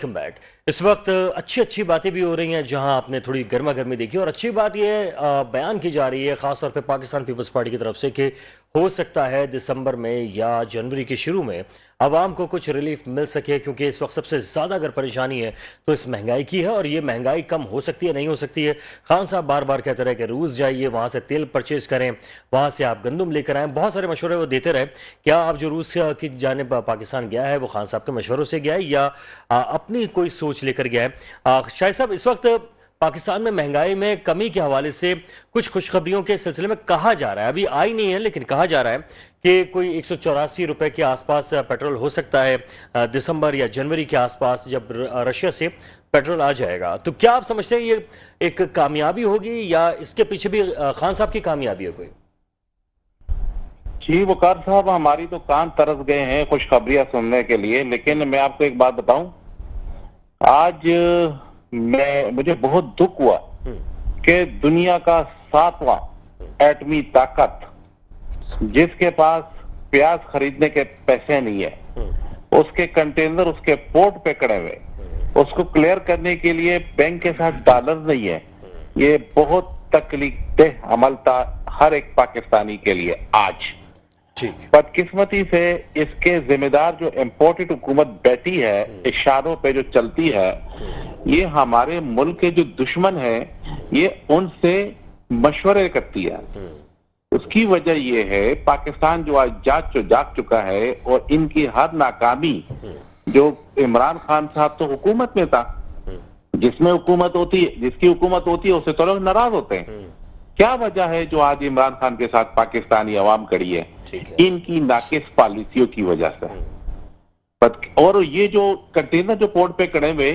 Welcome back. इस वक्त अच्छी बातें भी हो रही हैं जहां आपने थोड़ी गर्मा गर्मी देखी, और अच्छी बात यह बयान की जा रही है खासतौर पे पाकिस्तान पीपल्स पार्टी की तरफ से कि हो सकता है दिसंबर में या जनवरी के शुरू में आवाम को कुछ रिलीफ मिल सके, क्योंकि इस वक्त सबसे ज़्यादा अगर परेशानी है तो इस महंगाई की है, और ये महंगाई कम हो सकती है नहीं हो सकती है। खान साहब बार बार कहते रहे कि रूस जाइए, वहाँ से तेल परचेज करें, वहाँ से आप गंदम लेकर आएँ, बहुत सारे मशवरे वो देते रहे। क्या आप जो रूस की जानिब पाकिस्तान गया है वो खान साहब के मशवरों से गया है या अपनी कोई सोच लेकर गया है? शायद साहब, इस वक्त पाकिस्तान में महंगाई में कमी के हवाले से कुछ खुशखबरियों के सिलसिले में कहा जा रहा है, अभी आई नहीं है लेकिन कहा जा रहा है कि कोई 184 रुपए के आसपास पेट्रोल हो सकता है दिसंबर या जनवरी के आसपास, जब रशिया से पेट्रोल आ जाएगा। तो क्या आप समझते हैं ये एक कामयाबी होगी या इसके पीछे भी खान साहब की कामयाबी है कोई? जी वकार साहब, हमारी तो कान तरस गए हैं खुशखबरियां सुनने के लिए। लेकिन मैं आपको एक बात बताऊं, आज मुझे बहुत दुख हुआ कि दुनिया का 7वां एटमी ताकत, जिसके पास प्याज खरीदने के पैसे नहीं है, उसके कंटेनर उसके पोर्ट पे खड़े हुए, उसको क्लियर करने के लिए बैंक के साथ डॉलर नहीं है। ये बहुत तकलीफ अमल था हर एक पाकिस्तानी के लिए। आज बदकिस्मती से इसके जिम्मेदार जो इम्पोर्टेड हुकूमत बैठी है, इशारों पे जो चलती है, ये हमारे मुल्क के जो दुश्मन है ये उनसे मशवरे करती है। उसकी वजह ये है पाकिस्तान जो आज जाग चुका है, और इनकी हर नाकामी, जो इमरान खान साहब तो हुकूमत में था, जिसकी हुकूमत होती है उससे तो लोग नाराज होते हैं। क्या वजह है जो आज इमरान खान के साथ पाकिस्तानी अवाम खड़ी है? इनकी नाकिस पॉलिसियों की वजह से। और ये जो कंटेनर जो पोर्ट पे खड़े हुए,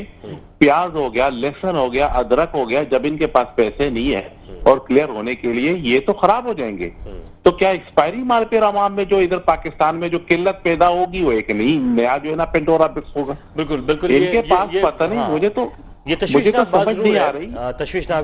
प्याज हो गया, लहसुन हो गया, अदरक हो गया, जब इनके पास पैसे नहीं है और क्लियर होने के लिए, ये तो खराब हो जाएंगे। तो क्या एक्सपायरी माल पे अवाम में जो इधर पाकिस्तान में जो किल्लत पैदा होगी वो एक नहीं नया जो है ना पेंडोरा बॉक्स होगा। बिल्कुल बिल्कुल। इनके पास पता नहीं, मुझे तो समझ नहीं आ रही,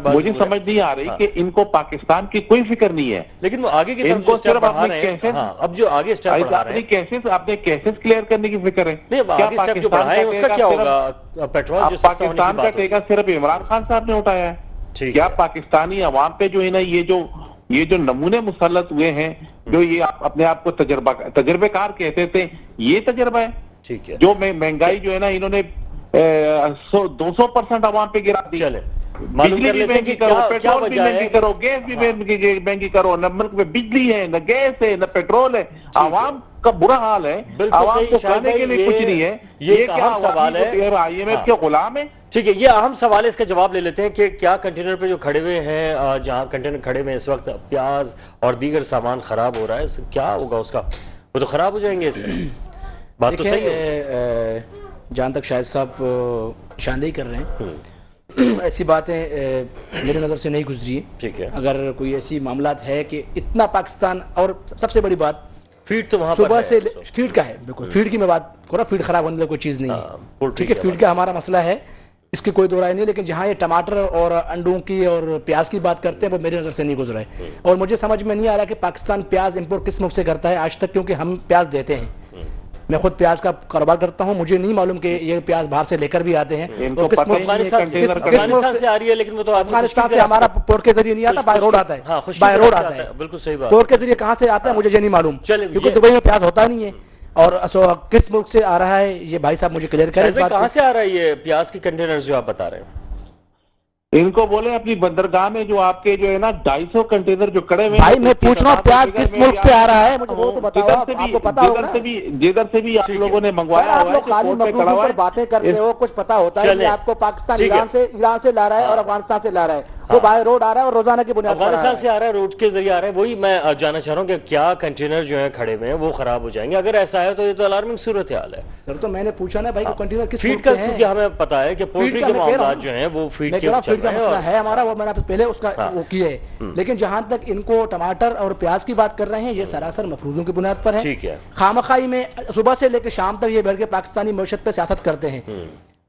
मुझे समझ नहीं आ रही कि इनको पाकिस्तान की कोई फिक्र नहीं है। लेकिन वो आगे की तरफ सिर्फ अपने केसेस, अब जो आगे स्टेप बढ़ा रहे हैं, अपने केसेस क्लियर करने की फिक्र है। क्या पाकिस्तान उसका क्या होगा? पेट्रोल जो पाकिस्तान का ठेका सिर्फ इमरान खान साहब ने उठाया है? क्या पाकिस्तानी अवाम पे जो है ना ये जो नमूने मुसल्लत हुए हैं, जो ये अपने आप को तजर्बेकार कहते थे, ये तजर्बा है। ठीक है। जो महंगाई जो है ना इन्होंने 200% अवाम पे गिरा दी। चले बिजली भी महंगी करो, पेट्रोल भी महंगी करो, गैस भी महंगी करो। न मुल्क में बिजली है, न गैस है, न पेट्रोल है। आवाम का बुरा हाल है, आवाम को खाने के लिए कुछ नहीं है। ये क्या सवाल है? IMF के गुलाम है? ठीक है, ये अहम सवाल है, इसका जवाब ले लेते हैं कि क्या कंटेनर पे जो खड़े हुए हैं, जहां कंटेनर खड़े हुए हैं इस वक्त, प्याज और दीगर सामान खराब हो रहा है, क्या होगा उसका? वो तो खराब हो जाएंगे इससे। बात तो सही है। जहाँ तक शायद साहब निशानदेही कर रहे हैं, ऐसी बातें मेरी नज़र से नहीं गुजरी। ठीक है। अगर कोई ऐसी मामलात है कि इतना पाकिस्तान, और सबसे बड़ी बात फीड तो वहाँ सुबह से फीड का है, बिल्कुल फीड की मैं बात कर रहा, फीड खराब होने की कोई चीज़ नहीं है। ठीक है, फीड का हमारा मसला है, इसकी कोई दो राय नहीं। लेकिन जहाँ ये टमाटर और अंडों की और प्याज की बात करते हैं वो मेरी नज़र से नहीं गुजरा है। और मुझे समझ में नहीं आ रहा कि पाकिस्तान प्याज इम्पोर्ट किस मुल्क से करता है आज तक, क्योंकि हम प्याज देते हैं। मैं खुद प्याज का कारोबार करता हूं, मुझे नहीं मालूम कि ये प्याज बाहर से लेकर भी आते हैं। तो अफगानिस्तान से आ रही है, लेकिन वो तो अफगानिस्तान से हमारा पोर्ट के जरिए नहीं आता, बाय रोड आता है। बाय रोड आता है, बिल्कुल सही बात। पोर्ट के जरिए कहां से आता है मुझे नहीं मालूम, क्योंकि दुबई में प्याज होता नहीं है। और किस मुल्क से आ रहा है ये भाई साहब मुझे क्लियर करें। कहां से आ रहा है ये प्याज के कंटेनर जो आप बता रहे हैं? इनको बोले अपनी बंदरगाह में जो आपके जो है ना 250 कंटेनर जो खड़े हुए। भाई मैं पूछ रहा हूँ प्याज किस मुल्क से आ रहा है, मुझे वो तो बताओ। आपको पता होगा जिधर से भी आप लोगों ने मंगवाया आप लोग खाली मखलूक पर बातें करते हो, कुछ पता होता है कि आपको पाकिस्तान ईरान से ला रहा है और अफगानिस्तान से ला रहा है, वो बाय रोड आ रहा है और रोजाना की बुनियाद पर अफगानिस्तान से आ रहा है, रोड के जरिए आ रहा है। वही मैं जानना चाह रहा हूँ कि क्या कंटेनर जो है खड़े हुए हैं वो खराब हो जाएंगे? अगर ऐसा है तो ये तो अलार्मिंग सूरत हाल है। सर तो मैंने पूछा ना भाई, कंटेनर किस फीड का, क्योंकि हमें पता है कि पोल्ट्री के मामला जो है वो फीड का मसला है हमारा, वो मैंने पहले उसका वो किया है। लेकिन जहां तक इनको टमाटर और प्याज की बात कर रहे हैं, ये सरासर मफरूजों की बुनियाद पर है। ठीक है। खामखाई में सुबह से लेकर शाम तक ये बैठ के पाकिस्तानी मईशत पे सियासत करते हैं।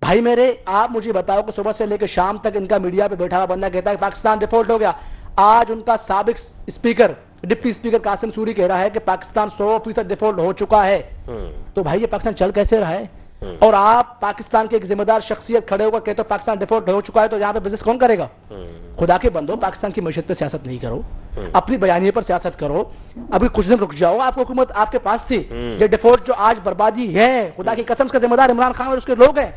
भाई मेरे, आप मुझे बताओ कि सुबह से लेकर शाम तक इनका मीडिया पे बैठा हुआ बंदा कहता है पाकिस्तान डिफॉल्ट हो गया। आज उनका साबिक speaker, deputy speaker Qasim Suri कह रहा है कि पाकिस्तान 100% डिफॉल्ट हो चुका है। तो भाई ये पाकिस्तान चल कैसे रहा है? اور آپ پاکستان کے ایک ذمہ دار شخصیت کھڑے ہو کر کہتے ہو پاکستان ڈیفالٹ ہو چکا ہے تو یہاں پہ بزنس کون کرے گا؟ خدا کے بندو، پاکستان کی معیشت پہ سیاست نہیں کرو، اپنی بیانیے پر سیاست کرو. ابھی کچھ دن رک جاؤ، آپ کو حکومت آپ کے پاس تھی. یہ ڈیفالٹ جو آج بربادی ہے، خدا کی قسم کا ذمہ دار عمران خان اور اس کے لوگ ہیں.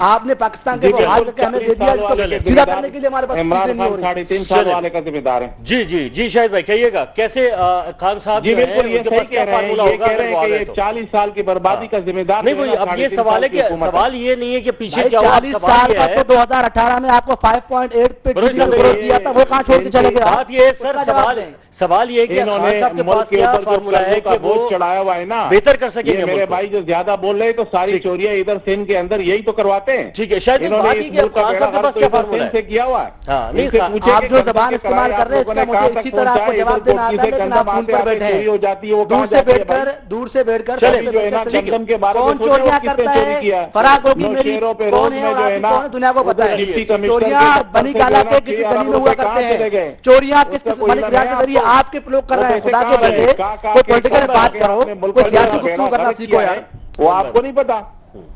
آپ نے پاکستان کے حال کر کے ہمیں دے دیا، اس کو سیدھا کرنے کے لیے ہمارے پاس عمران چیزیں نہیں ہو خان رہی. 3.5 سال والے کا ذمہ دار ہے. جی شاہد بھائی کہیے گا کیسے خان صاحب جی جو ہیں بالکل یہ ان کے صحیح پاس کیا کہہ رہے ہیں، فارمولا یہ ہوگا کہہ اگر رہے وہ ہیں آ کہ گئے یہ تو؟ 40 سال کی بربادی کا ذمہ دار نہیں وہی اب یہ سوال ہے کہ سوال یہ نہیں ہے کہ پیچھے کیا ہوا، 40 سال کا تو 2018 میں آپ کو 5.8 پہ گروتھ دیا تھا، وہ کہاں چھوڑ کے چلے گئے؟ بات یہ ہے سر، سوال یہ ہے کہ خان صاحب کے پاس کیا فارمولا ہے کہ وہ چڑھایا ہوا ہے نا بہتر کر سکیں گے میرے ملک کو؟ بھائی جو زیادہ بول رہے تو ساری چوریاں ادھر سندھ کے اندر یہی تو کرواتے ہیں. ٹھیک ہے شاید انہوں بات نے ہی اس کہ ملک کا خان صاحب کے بیڑا پاس غرق کیا تو ادھر فارمولا سندھ سے ہے؟ کیا ہوا ہے. ہاں نہیں ان سے پوچھیں آپ کہ جو گندم زبان کے استعمال کرائے کر رہے ہیں آپ اس کا لوگوں نے مجھے کہاں تک اسی طرح آپ کو پہنچائے؟ جواب ادھر دینا آتا ہے، کوٹھی سے لیکن آپ گندم فون آتے پر آتے بیٹھے چوری ہو ہیں. جاتی ہے، وہ دور کہاں سے جاتی ہے بیٹھ بھائی؟ کر دور سے بیٹھ کر ابھی جو ہے نا گندم کے بارے میں کون سوچیں چوریاں وہ کس نے کرتا چوری ہے؟ کیا ہے. فراق ہوگی میری نوشیروں پہ کون روز ہے میں اور جو آپ ہے کی نا کون ہے دنیا کو پتہ ادھر ہے. ڈپٹی کمشنر چوریاں کے دفتر بنی سے جو ہے گالا نا کے کس 6 گلی ارب میں ہوا روپے کہاں کرتے چلے ہیں؟ گئے؟ چوریاں اس کس کا کس کوئی ملک علم ریاض ہے کے آپ ذریعے کو؟ آپ کے لوگ کر وہ رہے ہیں؟ پیسے خدا کے کہاں بندے گئے؟ کوئی پولیٹیکل بات کرو، آپ نے ملک کوئی کا سیاسی بیڑا گفتگو کرنا غرق سیکھو کیا یار. ہے وہ آپ کو نہیں پتا.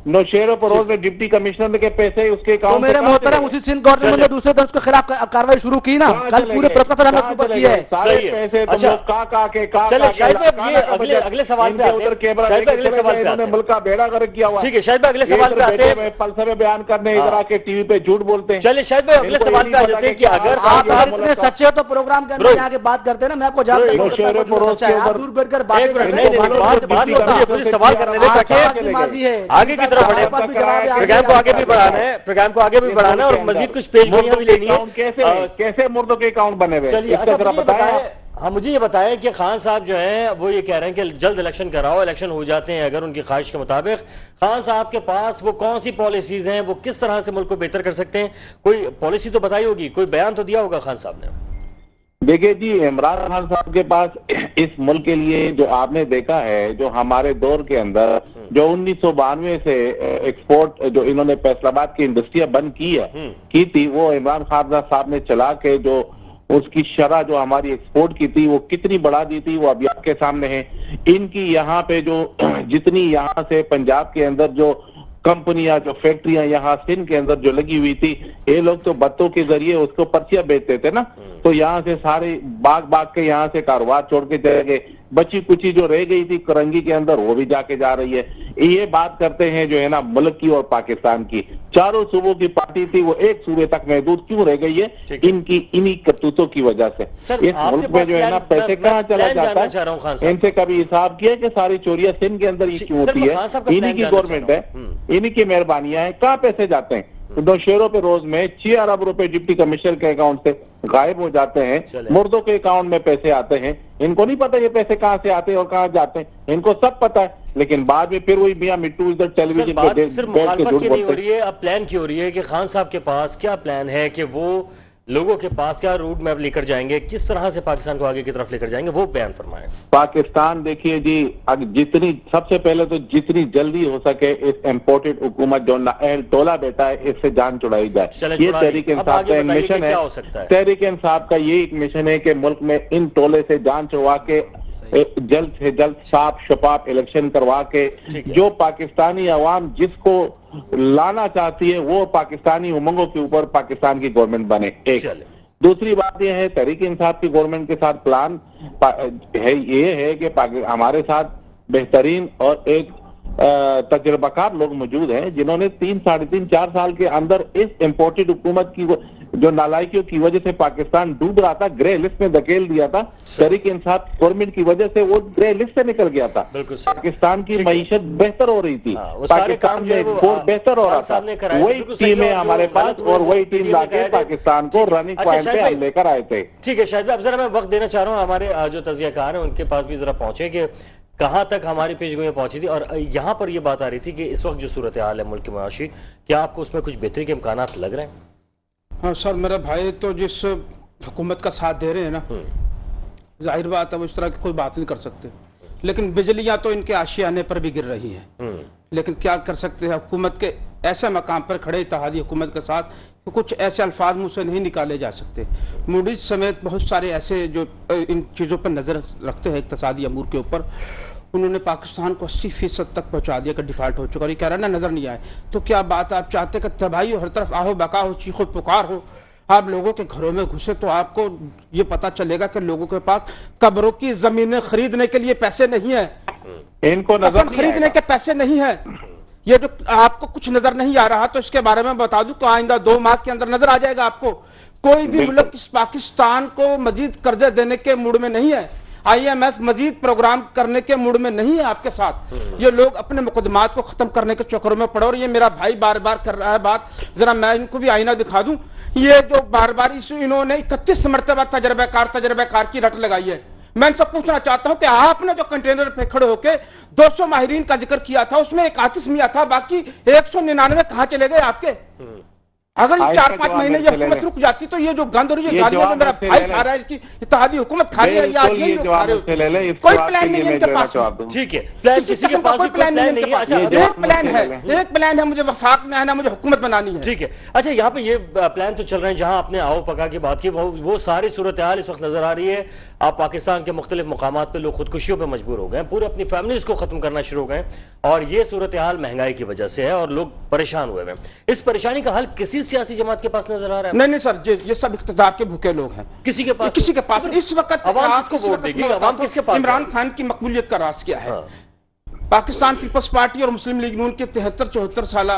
نوشیروں پر روز میں ڈپٹی کمشنر کے پیسے اس کے تو اکاؤنٹ سے میرے کہاں چلے محترم گئے؟ اسی سندھ گورنمنٹ نے دوسرے دن اس کے خلاف کاروائی شروع کی نا. کہاں کل چلے پورے گئے؟ پریس کانفرنس ہم نے اس کہاں کے اوپر چلے کیا گئے؟ ہے. سارے صحیح ہے. پیسے تم اچھا. لوگ کا چلے شاید بھائی اب لاکھانہ یہ کا بجٹ اگلے سوال ان پہ کے آتے ادھر ہیں. کیمرہ شاید لے بھائی کے اگلے چلے سوال گئے، پہ انہوں نے آتے ہیں. ملک کا بیڑا غرق کیا ہوا ہے. ٹھیک ہے شاید بھائی اگلے یہ سوال ادھر پہ آتے بیٹھے ہیں. ہوئے فلسفے بیان کرنے ادھر آ کے ٹی وی پہ جھوٹ بولتے ہیں. چلے شاید بھائی اگلے ان کو سوال یہ پہ آ نہیں جاتے ہیں پتا کہ اگر کیا خان آپ اگر صاحب اتنے سچے ہو تو پروگرام کے اندر جا کے بات کرتے ہیں نا، میں آپ کو جواب دوں گا نوشیروں پر روز سچا کے ہے. آپ اوپر دور بیٹھ کر باتیں ایک کر منٹ، رہے نہیں ہیں. نہیں بات ڈپٹی ہوتی ہے، کمشنر مجھے سے سوال 6 کرنے ارب دیں روپے تاکہ کہاں آج بھی چلے ماضی گئے؟ ہے. آگے کی طرف بڑھیں. پروگرام کو آگے بھی بڑھانا ہے، پروگرام کو آگے بھی بڑھانا ہے اور مزید کچھ پیش گوئیاں بھی لینی ہے. کیسے مردوں کے اکاؤنٹ بنے ہوئے؟ چلیے اس کا اچھا ذرا مجھے یہ بتائیں بتائیں، آپ. ہاں مجھے یہ بتائیں کہ خان صاحب جو ہیں وہ یہ کہہ رہے ہیں کہ جلد الیکشن کراؤ، الیکشن ہو جاتے ہیں اگر ان کی خواہش کے مطابق. خان صاحب کے پاس وہ کون سی پالیسیز ہیں، وہ کس طرح سے ملک کو بہتر کر سکتے ہیں؟ کوئی پالیسی تو بتائی ہوگی، کوئی بیان تو دیا ہوگا خان صاحب نے. دیکھیں جی، عمران خان صاحب کے پاس اس ملک کے لیے جو آپ نے دیکھا ہے، جو ہمارے دور کے اندر جو 1992 سے ایکسپورٹ جو انہوں نے فیصل آباد کی انڈسٹریاں بند کی تھی، وہ عمران خان صاحب نے چلا کے جو اس کی شرح جو ہماری ایکسپورٹ کی تھی وہ کتنی بڑھا دی تھی، وہ ابھی آپ کے سامنے ہے. ان کی یہاں پہ جو جتنی یہاں سے پنجاب کے اندر جو کمپنیاں جو فیکٹریاں یہاں سندھ کے اندر جو لگی ہوئی تھی، یہ لوگ تو بتوں کے ذریعے اس کو پرچیاں بیچتے تھے نا. تو یہاں سے سارے باغ کے یہاں سے کاروبار چھوڑ کے چلے گئے. بچی کچی جو رہ گئی تھی کرنگی کے اندر وہ بھی جا رہی ہے. یہ بات کرتے ہیں جو ہے نا ملک کی اور پاکستان کی. چاروں صوبوں کی پارٹی تھی، وہ ایک صوبے تک محدود کیوں رہ گئی ہے؟ انہی کرتوتوں کی وجہ سے. اس ملک میں جو ہے نا پیسے کہاں چلا جاتا ہے؟ ان سے کبھی حساب کیا کہ ساری چوریاں سندھ کے اندر ہی کیوں ہوتی ہے؟ انہی کی گورنمنٹ ہے، انہی کی مہربانیاں ہیں. کہاں پیسے جاتے ہیں؟ نوشیروں پہ روز میں 6 ارب روپے ڈپٹی کمشنر کے اکاؤنٹ سے غائب ہو جاتے ہیں. مردوں کے اکاؤنٹ میں پیسے آتے ہیں. ان کو نہیں پتا یہ پیسے کہاں سے آتے ہیں اور کہاں جاتے ہیں، ان کو سب پتا ہے. لیکن بعد میں پھر وہی میاں مٹو ادھر ٹیلی ویژن پہ بیٹھ کے مخالفت جھوٹ کی نہیں ہو بولتے ہیں. رہی ہے، اب پلان کی ہو رہی ہے کہ خان صاحب کے پاس کیا پلان ہے کہ وہ لوگوں کے پاس کیا روٹ میپ لے کر جائیں گے، کس طرح سے پاکستان کو آگے کی طرف لے کر جائیں گے، وہ بیان فرمائیں. پاکستان دیکھیے جی، جتنی سب سے پہلے تو جتنی جلدی ہو سکے اس امپورٹڈ حکومت جو نااہل ٹولہ بیٹا ہے اس سے جان چھڑائی جائے. یہ تحریک انصاف کا ایک مشن ہے. تحریک انصاف کا یہ ایک مشن ہے کہ ملک میں ان ٹولے سے جان چھڑوا کے جلد سے جلد صاف شفاف الیکشن کروا کے جو پاکستانی عوام جس کو لانا چاہتی ہے وہ پاکستانی امنگوں کے اوپر پاکستان کی گورنمنٹ بنے. ایک دوسری بات یہ ہے تحریک انصاف کی گورنمنٹ کے ساتھ پلان ہے یہ ہے کہ ہمارے ساتھ بہترین اور ایک تجربہ کار لوگ موجود ہیں جنہوں نے 3 ساڑھے 3 4 سال کے اندر اس امپورٹڈ حکومت کی جو نالائکیوں کی وجہ سے پاکستان ڈوب رہا تھا، گرے لسٹ میں دھکیل دیا تھا. تحریک انصاف گورنمنٹ کی وجہ سے وہ گرے لسٹ سے نکل گیا تھا. پاکستان کی معیشت بحتر ہو رہی تھی، پاکستان میں بہتر ہو رہا تھا. وہی ٹیمیں ہمارے پاس اور وہی ٹیم لا کے پاکستان کو رننگ پوائنٹ پہ ہم لے کر آئے تھے. ٹھیک ہے شاہد بھائی، اب ذرا میں وقت دینا چاہ رہا ہوں ہمارے جو تجزیہ کار ہیں ان کے پاس بھی ذرا پہنچے کہ کہاں تک ہماری پیش گوئیاں پہنچی تھی. اور یہاں پر یہ بات آ رہی تھی کہ اس وقت جو صورتحال ہے ملک کی معاشی، کیا آپ کو اس میں کچھ بہتری کے امکانات لگ رہے ہیں؟ ہاں سر، میرا بھائی تو جس حکومت کا ساتھ دے رہے ہیں نا، ظاہر بات ہے وہ اس طرح کی کوئی بات نہیں کر سکتے. لیکن بجلیاں تو ان کے آشیانے پر بھی گر رہی ہیں. لیکن کیا کر سکتے ہیں؟ حکومت کے ایسے مقام پر کھڑے اتحادی حکومت کے ساتھ کچھ ایسے الفاظ منہ سے نہیں نکالے جا سکتے. موڈیز سمیت بہت سارے ایسے جو ان چیزوں پر نظر رکھتے ہیں اقتصادی امور کے اوپر، उन्होंने पाकिस्तान को 80% तक पहुंचा दिया कि डिफॉल्ट हो चुका, और ये कह रहा है ना नजर नहीं आए। तो क्या बात आप चाहते कि तबाही हर तरफ आहो बका हो, चीखो पुकार हो, आप लोगों के घरों में घुसे तो आपको ये पता चलेगा कि लोगों के पास कब्रों की जमीनें खरीदने के लिए पैसे नहीं है, इनको नजर कफन नहीं खरीदने आएगा। के पैसे नहीं है। ये जो आपको कुछ नजर नहीं आ रहा तो इसके बारे में बता दूं कि आइंदा 2 माह के अंदर नजर आ जाएगा आपको। कोई भी मुल्क इस पाकिस्तान को मजीद कर्जे देने के मूड में नहीं है, IMF मजीद प्रोग्राम करने के मूड में नहीं है आपके साथ। ये लोग अपने मुकदमात को खत्म करने के चक्कर में पड़े, और ये मेरा भाई बार बार कर रहा है बात, जरा मैं इनको भी आईना दिखा दूं। ये जो बार बार इन्होंने 31 मरतबा तजर्बेकार की रट लगाई है। मैं इनसे पूछना चाहता हूं कि आपने जो कंटेनर पे खड़े होके 200 माहिरीन का जिक्र किया था, उसमें एक आतिफ मियां था, बाकी 199 कहां चले गए आपके? अगर ये 4-5 महीने ये हुकूमत रुक जाती तो ये जो गंद और ये गालियां जो मेरा भाई खा रहा है, इसकी इत्तेहादी हुकूमत खा रही है, ये आज यही लोग खा रहे हो। कोई प्लान नहीं है इनके पास। ठीक है, प्लान किसी के पास कोई प्लान नहीं है इनके पास। एक प्लान है, मुझे वफाक में आना, मुझे हुकूमत बनानी है। ठीक है। अच्छा, यहाँ पे ये प्लान तो चल रहे हैं, जहां आपने आओ पका की बात की, वो सारी सूरत हाल इस वक्त नजर आ रही है। आप पाकिस्तान के मुख्तलिफ मकामात पे लोग खुदकुशियों पे मजबूर हो गए, पूरे अपनी फैमिलीज को खत्म करना शुरू हो गए, और ये सूरत हाल महंगाई की वजह से है और लोग परेशान हुए हैं। इस परेशानी का हल किसी सियासी जमात के पास नजर आ रहा है? नहीं सर, ये सब इख्तिदार के भूखे लोग हैं। किसी के पास इस वक्त अवाम किसको वोट देगी? अवाम किसके पास? इमरान खान की मकबूलियत का राज क्या है? पाकिस्तान पीपल्स पार्टी और मुस्लिम लीग नून के 73-74 साल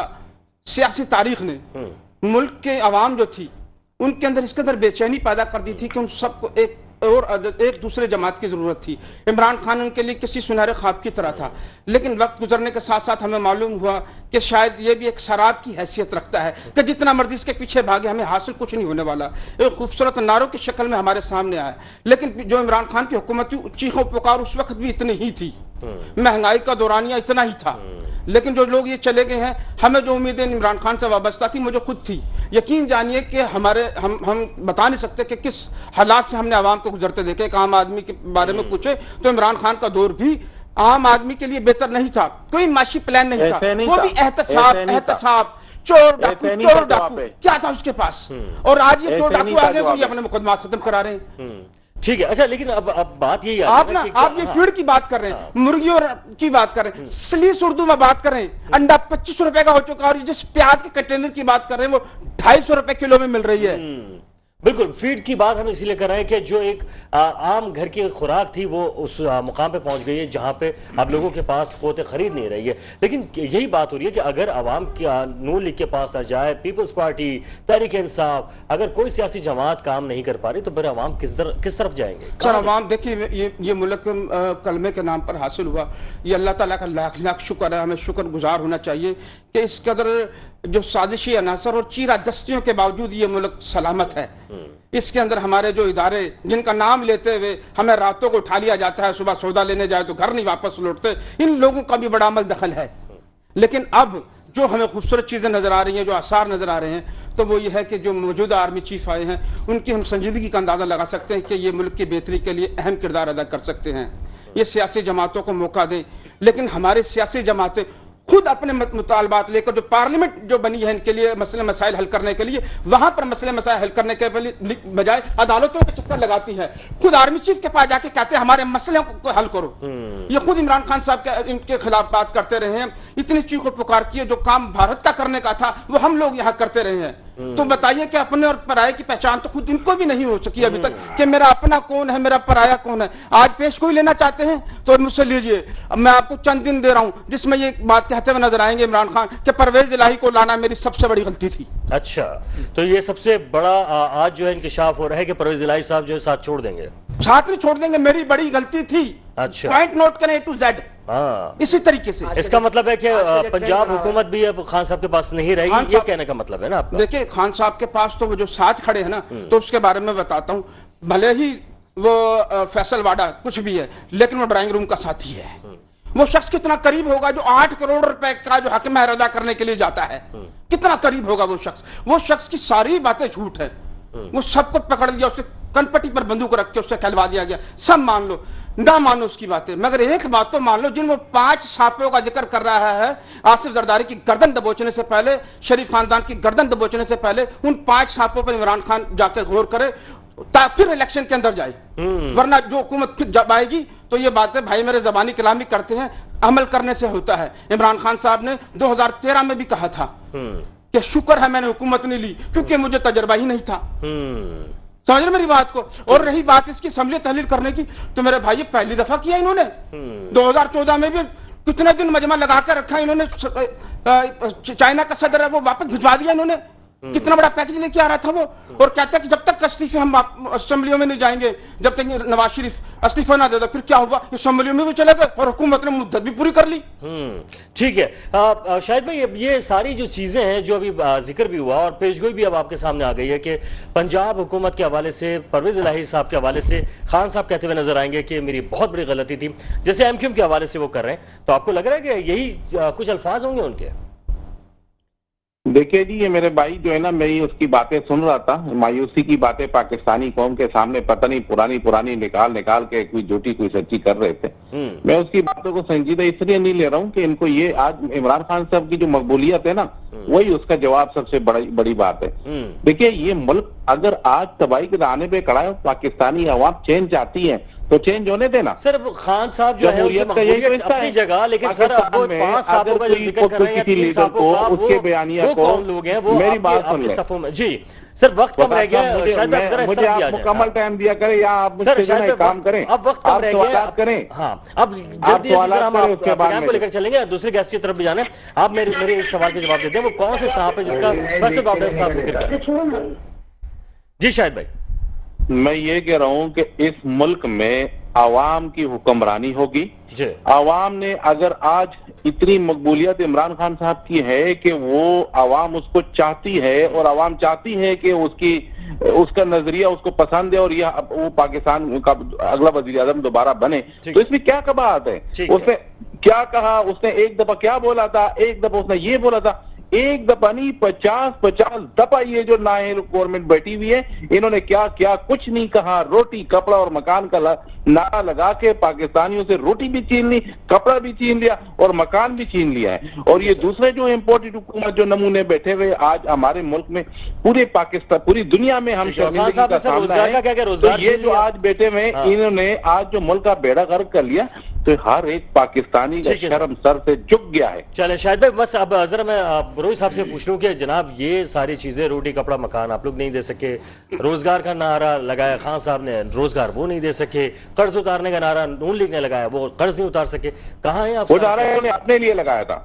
सियासी तारीख ने मुल्क के अवाम जो थी उनके अंदर इसके अंदर बेचैनी पैदा कर दी थी कि उन सबको एक दूसरे जमात की जरूरत थी। इमरान खान उनके लिए किसी सुनहरे ख्वाब की तरह था, लेकिन वक्त गुजरने के साथ साथ हमें मालूम हुआ कि शायद ये भी एक शराब की हैसियत रखता है कि जितना मर्जी इसके पीछे भागे हमें हासिल कुछ नहीं होने वाला। एक खूबसूरत नारों की शक्ल में हमारे सामने आया, लेकिन जो इमरान खान की हुकूमत थी, चीखों पुकार उस वक्त भी इतनी ही थी, महंगाई का दौरानिया इतना ही था। लेकिन जो लोग ये चले गए हैं, हमें जो उम्मीदें इमरान खान से वाबस्ता थी, मुझे खुद थी, यकीन जानिए कि हम बता नहीं सकते कि किस हालात से हमने आवाम को गुजरते देखे। एक आम आदमी के बारे में पूछे तो इमरान खान का दौर भी आम आदमी के लिए बेहतर नहीं था, कोई माशी प्लान नहीं था, वो भी एहतसाब चोर डाकू क्या था उसके पास, और आज ये चोर डाकू आगे को अपने मुकदमा खत्म करा रहे हैं। ठीक है। अच्छा, लेकिन अब बात यही आप ये फीड की बात कर रहे हैं, मुर्गियों की बात कर रहे हैं, सलीस उर्दू में बात कर रहे हैं, अंडा 25 रुपए का हो चुका, और जिस प्याज के कंटेनर की बात कर रहे हैं वो 250 रुपए किलो में मिल रही है। बिल्कुल, फीड की बात हम इसीलिए कर रहे हैं कि जो एक आम घर की खुराक थी वो उस मुकाम पे पहुंच गई है जहां पे अब लोगों के पास क़ुव्वत खरीद नहीं रही है। लेकिन यही बात हो रही है कि अगर आवाम की नून लीग के पास आ जाए, पीपल्स पार्टी, तहरीक इंसाफ, अगर कोई सियासी जमात काम नहीं कर पा रही तो फिर आवाम किस तरफ जाएंगे? सर, आवाम देखिए, ये मुल्क कलमे के नाम पर हासिल हुआ, ये अल्लाह ताला का लाख लाख शुक्र है, हमें शुक्र गुजार होना चाहिए कि इस कदर जो साजिशी अनासर और चीरा दस्तियों के बावजूद ये मुल्क सलामत है। इसके अंदर हमारे जो इदारे जिनका नाम लेते हुए हमें रातों को उठा लिया जाता है, सुबह सौदा लेने जाए तो घर नहीं वापस लौटते, इन लोगों का भी बड़ा अमल दखल है। लेकिन अब जो हमें खूबसूरत चीजें नजर आ रही हैं, जो आसार नजर आ रहे हैं, तो वो ये है कि जो मौजूदा आर्मी चीफ आए हैं उनकी हम संजीदगी का अंदाजा लगा सकते हैं कि ये मुल्क की बेहतरी के लिए अहम किरदार अदा कर सकते हैं। ये सियासी जमातों को मौका दें, लेकिन हमारे सियासी जमातें खुद अपने मुतालबात लेकर, जो पार्लियामेंट जो बनी है इनके लिए मसले मसाइल हल करने के लिए, वहां पर मसले मसाइल हल करने के बजाय अदालतों के चक्कर लगाती है। खुद आर्मी चीफ के पास जाके कहते हैं हमारे मसले को हल करो। ये खुद इमरान खान साहब के इनके खिलाफ बात करते रहे हैं, इतनी चीखों पुकार की है, जो काम भारत का करने का था वो हम लोग यहाँ करते रहे हैं। तो बताइए कि अपने और पराये की पहचान तो खुद इनको भी नहीं हो सकी अभी तक कि मेरा अपना कौन है, मेरा पराया कौन है। आज पेश कोई लेना चाहते हैं तो मुझसे लीजिए, मैं आपको चंद दिन दे रहा हूं जिसमें ये बात कहते हुए नजर आएंगे इमरान खान कि परवेज इलाही को लाना मेरी सबसे बड़ी गलती थी। अच्छा, तो ये सबसे बड़ा आज जो है इंकशाफ हो रहा है कि परवेज इलाही साहब जो है साथ छोड़ देंगे? साथ नहीं छोड़ देंगे, मेरी बड़ी गलती थी। अच्छा, पॉइंट नोट करें A to Z। इसी तरीके से इसका मतलब है कि पंजाब हुकूमत भी अब खान साहब के पास नहीं रहेगी, ये कहने का मतलब है ना आपका? देखिए, खान साहब के पास तो वो जो साथ खड़े हैं ना, तो उसके बारे में बताता हूँ। भले ही वो फैसल वाडा कुछ भी है, लेकिन वो ड्राइंग रूम का साथी है। वो शख्स कितना करीब होगा जो 8 करोड़ रुपए का जो हक महर अदा करने के लिए जाता है, कितना करीब होगा वो शख्स? वो शख्स की सारी बातें झूठ है, वो सबको पकड़ लिया, उसके कनपट्टी पर बंदूक रख के उससे कहलवा दिया गया। सब मान लो, ना मानो उसकी बातें, मगर एक बात तो मान लो, जिन वो 5 सांपों का जिक्र कर रहा है, आसिफ जरदारी की गर्दन दबोचने से पहले, शरीफ खानदान की गर्दन दबोचने से पहले, उन 5 सांपों पर इमरान खान जाकर गौर करे। फिर इलेक्शन के अंदर जाए, वरना जो हुकूमत फिर जब आएगी तो ये बातें भाई मेरे जबानी कलामी करते हैं, अमल करने से होता है। इमरान खान साहब ने 2013 में भी कहा था कि शुक्र है मैंने हुकूमत नहीं ली क्योंकि मुझे तजर्बा ही नहीं था। समझ रहे मेरी बात को। और रही बात इसकी असम्बली तहलील करने की, तो मेरे भाई ये पहली दफा किया इन्होंने। 2014 में भी कितने दिन मजमा लगा कर रखा इन्होंने, चाइना का सदर है वो वापस भिजवा दिया इन्होंने, कितना बड़ा पैकेज लेके आ रहा था वो। और कहता है कि जब तक इस्तीफे हम असेंबलियों में नहीं जाएंगे, जब तक नवाज शरीफ इस्तीफा ना दे दो, फिर क्या हुआ, असेंबलियों में भी चले गए और हुकूमत ने मुद्दत भी पूरी कर ली। ठीक है शाहिद भाई, ये सारी जो चीजें हैं जो अभी जिक्र भी हुआ और पेशगोई भी अब आपके सामने आ गई है कि पंजाब हुकूमत के हवाले से, परवेज इलाही साहब के हवाले से खान साहब कहते हुए नजर आएंगे कि मेरी बहुत बड़ी गलती थी, जैसे एमक्यूएम के हवाले से वो कर रहे हैं, तो आपको लग रहा है कि यही कुछ अल्फाज होंगे उनके? देखिए जी, ये मेरे भाई जो है ना, मैं उसकी बातें सुन रहा था, मायूसी की बातें पाकिस्तानी कौम के सामने पता नहीं पुरानी निकाल के कोई झूठी कोई सच्ची कर रहे थे। मैं उसकी बातों को संजीदा इसलिए नहीं ले रहा हूँ कि इनको ये आज इमरान खान साहब की जो मकबूलियत है ना, वही उसका जवाब सबसे बड़ी बात है। देखिए, ये मुल्क अगर आज तबाही के दाने पे खड़ा है, पाकिस्तानी अवाम चेंज चाहती है तो चेंज होने देना। सर खान साहब जो है मकबूलियत अपनी जगह, लेकिन सर अब वो 5 सालों का जो जिक्र कर रहे हैं, 3 सालों का, उसके बयानिया को कौन लोग हैं वो मेरी बात सुन ले। सफों में जी सर वक्त कम रह गया, शायद आप जरा इस तरफ भी आ जाएं। मुकम्मल टाइम दिया करें या आप मुझसे काम करें, अब वक्त कम रह गया करें। हाँ, अब जल्दी हम आपके बयान को लेकर चलेंगे, दूसरे गेस्ट की तरफ भी जाना है। आप मेरे इस सवाल के जवाब देते हैं, वो कौन से साहब है जिसका वैसे बाबर साहब जिक्र कर रहे हैं? जी शाहिद भाई, मैं ये कह रहा हूँ कि इस मुल्क में आवाम की हुक्मरानी होगी। आवाम ने अगर आज इतनी मकबूलियत इमरान खान साहब की है कि वो आवाम उसको चाहती है और आवाम चाहती है कि उसका नजरिया उसको पसंद है और यह वो पाकिस्तान का अगला वजीर आजम दोबारा बने, तो इसमें क्या कबाहत है? उसने क्या कहा, उसने एक दफा क्या बोला था, एक दफा उसने ये बोला था, एक दफा नहीं 50 दफा ये जो नाअहल गवर्नमेंट बैठी हुई है, इन्होंने क्या क्या कुछ नहीं कहा। रोटी कपड़ा और मकान का नारा लगा के पाकिस्तानियों से रोटी भी छीन ली, कपड़ा भी छीन लिया और मकान भी छीन लिया है। और ये दूसरे जो इम्पोर्टेड हुकूमत जो नमूने बैठे हुए आज हमारे मुल्क में, पूरे पाकिस्तान, पूरी दुनिया में हम शर्मिंदगी का सामना है। तो ये जो आज बैठे हुए इन्होंने आज जो मुल्क का बेड़ा गर्क कर लिया, तो हर एक पाकिस्तानी का शर्म सर से झुक गया है। चले शाहिद भाई, बस अब जरा मैं रोहित साहब से पूछ लूं कि जनाब ये सारी चीजें, रोटी कपड़ा मकान आप लोग नहीं दे सके, रोजगार का नारा लगाया खान साहब ने, रोजगार वो नहीं दे सके, कर्ज उतारने का नारा नून लीग ने लगाया, वो कर्ज नहीं उतार सके, कहाँ है आप? अपने लिए लगाया था,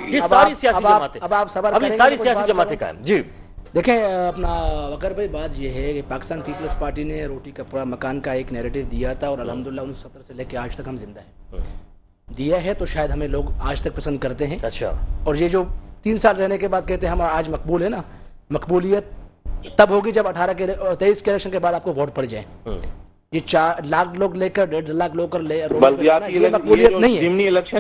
ये सारी सियासी जमातें, अब ये सारी सियासी जमातें कायम। जी देखें अपना वकर भाई, बात यह है कि पाकिस्तान पीपल्स पार्टी ने रोटी कपड़ा मकान का एक नैरेटिव दिया था और अल्हम्दुलिल्लाह 1970 से लेकर आज तक हम जिंदा हैं। दिया है तो शायद हमें लोग आज तक पसंद करते हैं। अच्छा, और ये जो 3 साल रहने के बाद कहते हैं हम आज मकबूल है ना, मकबूलियत तब होगी जब 23 के इलेक्शन के बाद आपको वोट पड़ जाए। ये 4 लाख लोग लेकर 1.5 लाख लोग कर ले, ये मकबूलियत नहीं है,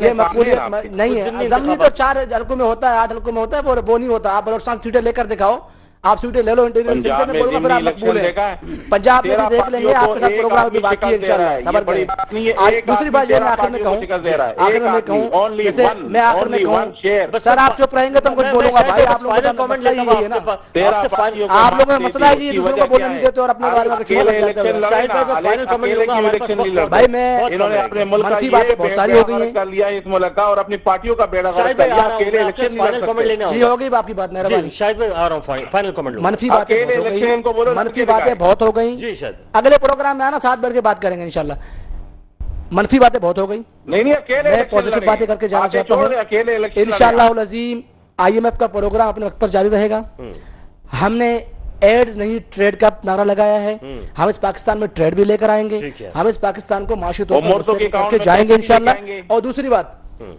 ये मकबूलियत नहीं है। जमीनी तो 4 हल्कों में होता है, 8 हल्कों में होता है, वो नहीं होता। आप बलोचिस्तान सीटें लेकर दिखाओ, आप सीटें ले लो इंटीरियर से, मैं बोलूंगा फिर आप मकबूल है। पंजाब में भी देख लेंगे, आपके साथ प्रोग्राम भी बाकी है इंशाल्लाह, सबर करें। दूसरी बात ये मैं आखिर में कहूँ, जैसे मैं आखिर में कहूँ, सर आप चुप रहेंगे तो मैं कुछ बोलूंगा भाई। आप लोगों का मसला यही है ना, आप लोगों में मसला है दूसरों को बोलने नहीं देते और अपने बारे में कुछ भाई। मैं मनफी बातें बहुत सारी हो गई हैं इस मुल्क का और अपनी पार्टियों का बेड़ा गर्क कर लिया, अकेले इलेक्शन जी होगी आपकी बात, मेहरबानी। शायद मैं आ रहा हूँ फाइनल कमेंट। मनफी बातें बहुत हो गई जी, शायद अगले प्रोग्राम में आना, साथ बैठ के बात करेंगे इंशाल्लाह। मनफी बातें बहुत हो गई, नहीं अकेले मैं पॉजिटिव बातें करके जाना चाहता हूँ इंशाल्लाह उल अज़ीम। IMF का प्रोग्राम अपने वक्त पर जारी रहेगा। हमने एड नहीं ट्रेड का नारा लगाया है, हम इस पाकिस्तान में ट्रेड भी लेकर आएंगे, हम इस पाकिस्तान को माशी तौर पर करके जाएंगे इंशाल्लाह। और दूसरी बात,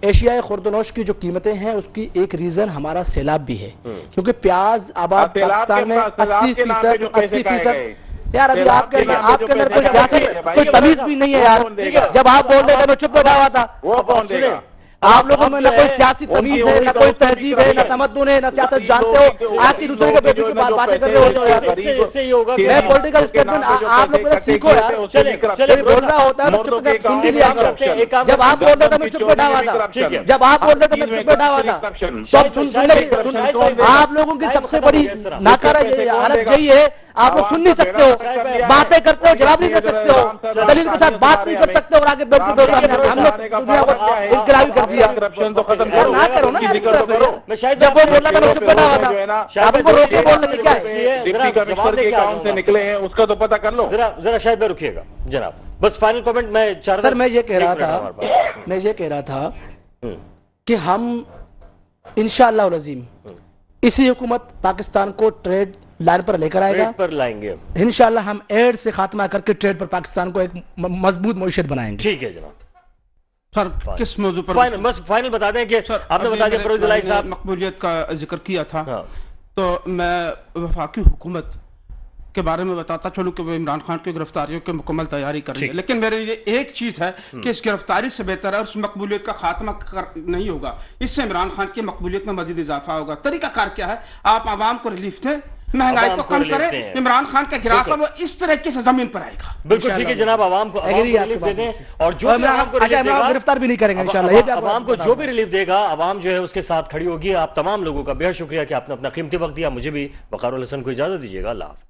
एशियाई खुर्दनोश की जो कीमतें हैं उसकी एक रीजन हमारा सैलाब भी है, क्योंकि प्याज आबाद पाकिस्तान में 80% यार अभी आपके अंदर कोई सियासत कोई तमीज भी नहीं है यार। जब आप बोल रहे थे मैं चुप बैठा हुआ था। आप लोगों में न कोई सियासी तमीज है, न कोई तहजीब है, न तमद्दुन है, न सियासत जानते हो। आपकी दूसरे के बेटे की बातें कर रहे हो मैं पॉलिटिकल स्टेटमेंट आप लोग सीखो यार। चले बोलना होता है तो चुप कर सुन भी लिया करो। जब आप बोल रहे थे मैं चुप बैठा हुआ था, जब आप बोल रहे थे मैं चुप बैठा हुआ था, सब सुन आप लोगों की सबसे बड़ी नाकारा हालत यही है। آپ لوگ سن نہیں سکتے ہو, باتیں کرتے ہو جواب نہیں دے سکتے ہو, دلیل کے ساتھ بات نہیں کر سکتے اور آگے بیٹھ کے ہم لوگ دنیا کو انقلابی کر دیا. نہ کرو نا یار اس طرح پہ یار. جب وہ بولنا تھا میں چپ بیٹھا ہوا تھا, آپ کو روک کے بولنے کی کیا ہے؟ ڈپٹی کمشنر کے اکاؤنٹ سے نکلے ہیں اس کا تو پتہ کر لو. ذرا شاہد بھائی رکیے گا جناب, بس فائنل کامنٹ میں چار. سر میں یہ کہہ رہا تھا کہ ہم انشاءاللہ العظیم اسی حکومت پاکستان کو ٹریڈ لائن پر لے کر آئے گا, پر لائیں گے انشاءاللہ ہم ایڈ سے خاتمہ کر کے ٹریڈ پر پاکستان کو ایک مضبوط معیشت بنائیں گے. ٹھیک ہے جناب. سر کس موضوع پر فائنل بتا دیں کہ آپ نے بتا دیا پرویز الہی صاحب مقبولیت کا ذکر کیا تھا, تو میں وفاقی حکومت کے بارے میں بتاتا چلوں کہ وہ عمران خان کی گرفتاریوں کی مکمل تیاری کر رہی ہے, لیکن میرے لیے ایک چیز ہے کہ اس گرفتاری سے بہتر ہے اس مقبولیت کا خاتمہ نہیں ہوگا, اس سے عمران خان کی مقبولیت میں مزید اضافہ ہوگا. طریقہ کار کیا ہے؟ آپ عوام کو ریلیف دیں, مہنگائی کو کم کریں, عمران خان کا گراف ہے وہ اس طریقے سے زمین پر آئے گا. بالکل ٹھیک ہے جناب, عوام کو ریلیف دے دیں, اور جو گرفتار بھی نہیں کریں گے انشاءاللہ. عوام کو جو بھی ریلیف دے گا عوام جو ہے اس کے ساتھ کھڑی ہوگی. آپ تمام لوگوں کا بے شکریہ کہ آپ نے اپنا قیمتی وقت دیا. مجھے بھی وقار الحسن کو اجازت دیجیے گا. اللہ حافظ.